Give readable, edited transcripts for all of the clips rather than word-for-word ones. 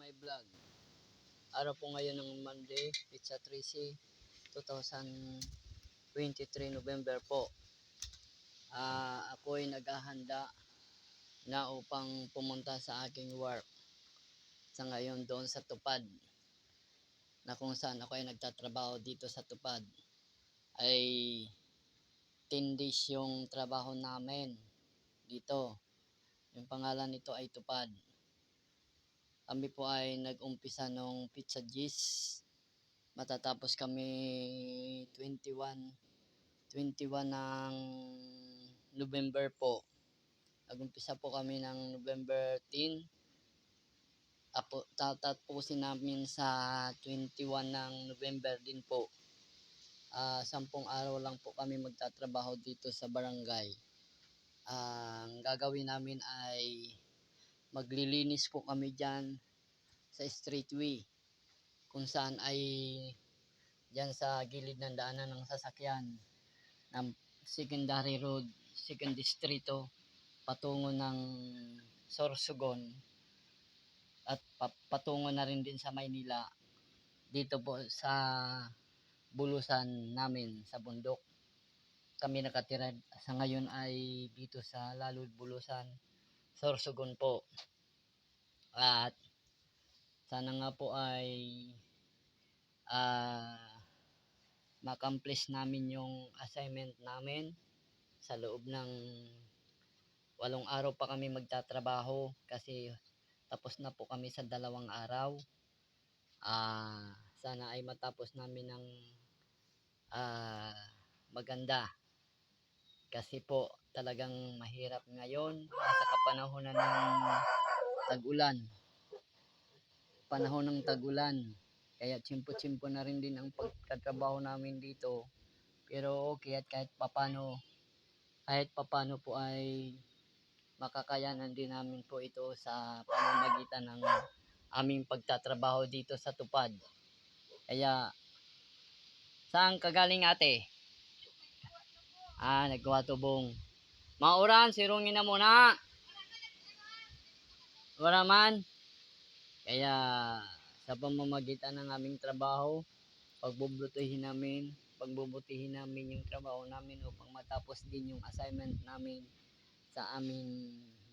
my vlog. Araw po ngayon ng Monday, Pizza 3C, 2023 November po. Ako ay naghahanda na upang pumunta sa aking work. Sa ngayon doon sa Tupad, na kung saan ako ay nagtatrabaho dito sa Tupad. Ay 10 days yung trabaho namin dito. Yung pangalan nito ay Tupad. Kami po ay nag-umpisa nung Pizza G's. Matatapos kami 21 ng November po. Nag-umpisa po kami ng November 10. Tatapusin namin sa 21 ng November din po. 10 araw lang po kami magtatrabaho dito sa barangay. Ang gagawin namin ay maglilinis po kami dyan sa streetway, kung saan ay dyan sa gilid ng daanan ng sasakyan ng secondary road, second distrito patungo ng Sorsogon at patungo na rin din sa Maynila. Dito po sa bulusan namin sa bundok kami nakatira sa ngayon, ay dito sa Lalud Bulusan, Sorsogon po. At sana nga po ay ma-accomplish namin yung assignment namin sa loob ng 8 araw pa kami magtatrabaho, kasi tapos na po kami sa 2 araw. Sana ay matapos namin ng maganda, kasi po talagang mahirap ngayon sa kapanahonan ng tag-ulan. Panahon ng tag-ulan, kaya tsimpo-tsimpo na rin din ang pagtatrabaho namin dito. Pero okay, at kahit papano po ay makakayanan din namin po ito sa pamamagitan ng aming pagtatrabaho dito sa Tupad. Kaya saan ka galing, ate? Nagwatubong. Mauran, sirungin na muna. Wala man. Kaya sa pamamagitan ng aming trabaho, pagbubutihin namin yung trabaho namin upang matapos din yung assignment namin sa amin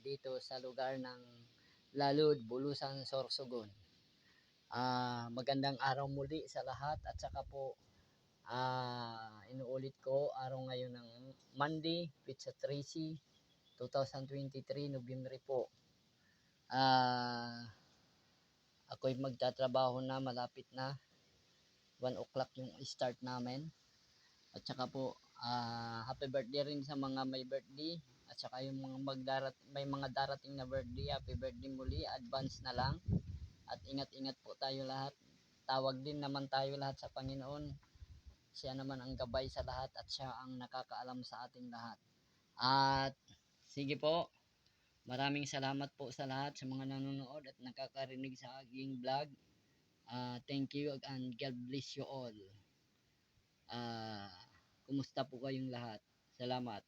dito sa lugar ng Lalud, Bulusan, Sorsogon. Magandang araw muli sa lahat, at saka po inuulit ko, araw ngayon ng Monday, Pizza 3C, 2023 November po. Ako'y magtatrabaho na, malapit na 1 o'clock yung start namin. At saka po happy birthday rin sa mga may birthday, at saka yung mga may mga darating na birthday. Happy birthday muli, advance na lang. At ingat-ingat po tayo lahat. Tawag din naman tayo lahat sa Panginoon. Siya naman ang gabay sa lahat, at siya ang nakakaalam sa ating lahat. At sige po, maraming salamat po sa lahat sa mga nanonood at nakakarinig sa aking vlog. Thank you and God bless you all. Kumusta po kayong lahat? Salamat.